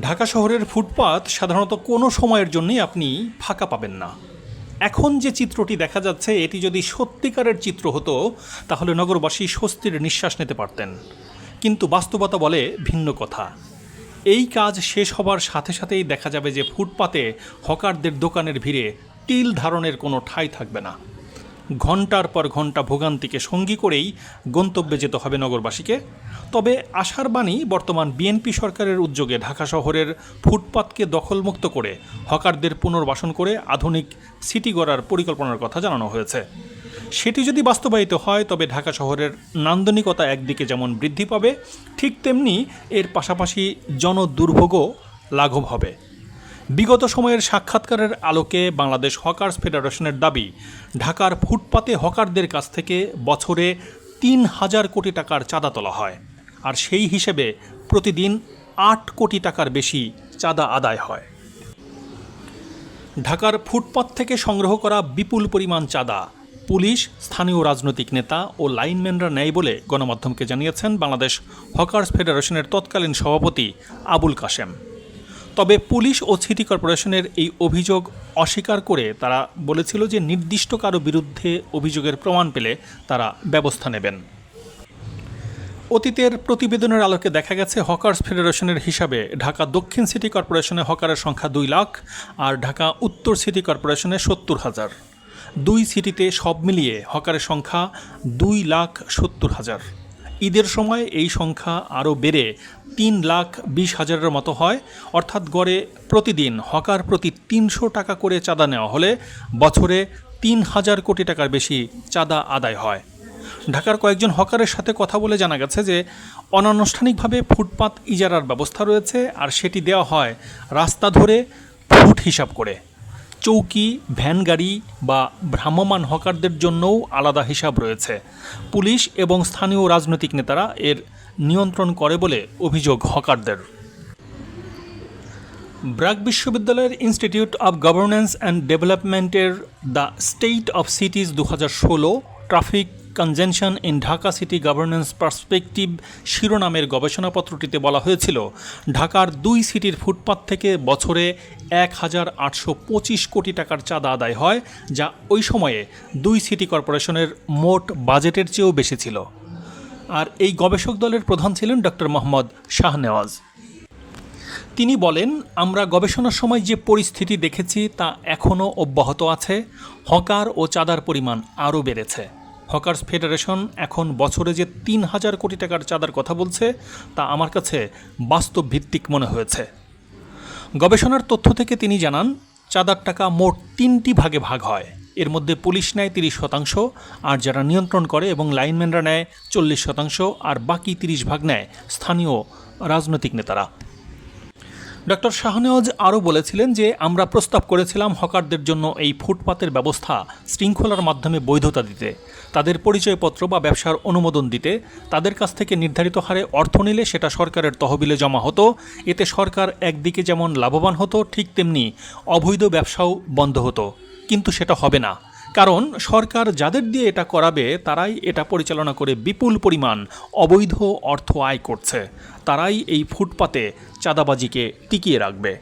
ঢাকা শহরের ফুটপাত সাধারণত কোনো সময়ের জন্যই আপনি ফাঁকা পাবেন না। এখন যে চিত্রটি দেখা যাচ্ছে এটি যদি সত্যিকারের চিত্র হতো তাহলে নগরবাসী স্বস্তির নিঃশ্বাস নিতে পারতেন, কিন্তু বাস্তবতা বলে ভিন্ন কথা। এই কাজ শেষ হবার সাথে সাথেই দেখা যাবে যে ফুটপাতে হকারদের দোকানের ভিড়ে তিল ধারণের কোনো ঠাঁই থাকবে না। ঘন্টার পর ঘন্টা ভোগান্তিকে সঙ্গী করেই গন্তব্যে যেতে হবে নগরবাসীকে। তবে আশার বাণী, বর্তমান বিএনপি সরকারের উদ্যোগে ঢাকা শহরের ফুটপাতকে দখলমুক্ত করে হকারদের পুনর্বাসন করে আধুনিক সিটি গড়ার পরিকল্পনার কথা জানানো হয়েছে। সেটি যদি বাস্তবায়িত হয় তবে ঢাকা শহরের নান্দনিকতা একদিকে যেমন বৃদ্ধি পাবে, ঠিক তেমনি এর পাশাপাশি জনদুর্ভোগও লাঘব হবে। বিগত সময়ের সাক্ষাৎকারের আলোকে বাংলাদেশ হকার্স ফেডারেশনের দাবি, ঢাকার ফুটপাতে হকারদের কাছ থেকে বছরে ৩,০০০ কোটি টাকার চাঁদা তোলা হয়, আর সেই হিসেবে প্রতিদিন ৮ কোটি টাকার বেশি চাঁদা আদায় হয়। ঢাকার ফুটপাত থেকে সংগ্রহ করা বিপুল পরিমাণ চাঁদা পুলিশ, স্থানীয় রাজনৈতিক নেতা ও লাইনম্যানরা নেয় বলে গণমাধ্যমকে জানিয়েছেন বাংলাদেশ হকার্স ফেডারেশনের তৎকালীন সভাপতি আবুল কাশেম। তবে পুলিশ ও সিটি কর্পোরেশনের এই অভিযোগ অস্বীকার করে তারা বলেছিল যে নির্দিষ্ট কারো বিরুদ্ধে অভিযোগের প্রমাণ পেলে তারা ব্যবস্থা নেবেন। অতীতের প্রতিবেদনের আলোকে দেখা গেছে হকার্স ফেডারেশনের হিসাবে ঢাকা দক্ষিণ সিটি কর্পোরেশনে হকারের সংখ্যা 2 লাখ আর ঢাকা উত্তর সিটি কর্পোরেশনে 70,000। দুই সিটিতে সব মিলিয়ে হকারের সংখ্যা 2,70,000। ঈদের সময় এই সংখ্যা আরও বেড়ে 3,20,000-এর মতো হয়, অর্থাৎ গড়ে প্রতিদিন হকার প্রতি 300 টাকা করে চাঁদা নেওয়া হলে বছরে 3,000 কোটি টাকার বেশি চাঁদা আদায় হয়। ঢাকার কয়েকজন হকারের সাথে কথা বলে জানা গেছে যে অনানুষ্ঠানিকভাবে ফুটপাত ইজারার ব্যবস্থা রয়েছে, আর সেটি দেওয়া হয় রাস্তা ধরে ফুট হিসাব করে। চৌকি, ভ্যান গাড়ি বা ভ্রাম্যমাণ হকারদের জন্যও আলাদা হিসাব রয়েছে। পুলিশ এবং স্থানীয় রাজনৈতিক নেতারা এর নিয়ন্ত্রণ করে বলে অভিযোগ হকারদের। ব্র্যাক বিশ্ববিদ্যালয়ের ইনস্টিটিউট অব গভর্নেন্স অ্যান্ড ডেভেলপমেন্টের the state of cities 2016 traffic congestion in Dhaka city governance perspective শিরোনামের গবেষণাপত্রটিতে বলা হয়েছিল, ঢাকার 2 সিটির ফুটপাত থেকে বছরে 1,825 কোটি টাকার চাঁদা আদায় হয়, যা ওই সময়ে 2 সিটি কর্পোরেশনের মোট বাজেটের চেয়েও বেশি ছিল। আর এই গবেষক দলের প্রধান ছিলেন ডক্টর মোহাম্মদ শাহনেওয়াজ। তিনি বলেন, আমরা গবেষণার সময় যে পরিস্থিতি দেখেছি তা এখনও অব্যাহত আছে। হকার ও চাঁদার পরিমাণ আরও বেড়েছে। হকার্স ফেডারেশন এখন বছরে যে 3,000 কোটি টাকার চাঁদার কথা বলছে তা আমার কাছে বাস্তব ভিত্তিক মনে হয়েছে। গবেষণার তথ্য থেকে তিনি জানান, চাঁদার টাকা মোট 3টি ভাগে ভাগ হয়। এর মধ্যে পুলিশ নেয় 30%, আর যারা নিয়ন্ত্রণ করে এবং লাইনম্যানরা নেয় 40%, আর বাকি 30 ভাগ নেয় স্থানীয় রাজনৈতিক নেতারা। ডক্টর শাহনেওয়াজ আরও বলেছিলেন যে আমরা প্রস্তাব করেছিলাম হকারদের জন্য এই ফুটপাতের ব্যবস্থা শৃঙ্খলার মাধ্যমে বৈধতা দিতে, তাদের পরিচয়পত্র বা ব্যবসার অনুমোদন দিতে, তাদের কাছ থেকে নির্ধারিত হারে অর্থ নিলে সেটা সরকারের তহবিলে জমা হতো। এতে সরকার একদিকে যেমন লাভবান হতো, ঠিক তেমনি অবৈধ ব্যবসাও বন্ধ হতো। কিন্তু সেটা হবে না, কারণ সরকার যাদের দিয়ে এটা করাবে তারাই এটা পরিচালনা করে বিপুল পরিমাণ অবৈধ অর্থ আয় করছে। তারাই এই ফুটপাতে চাঁদাবাজিকে টিকিয়ে রাখবে।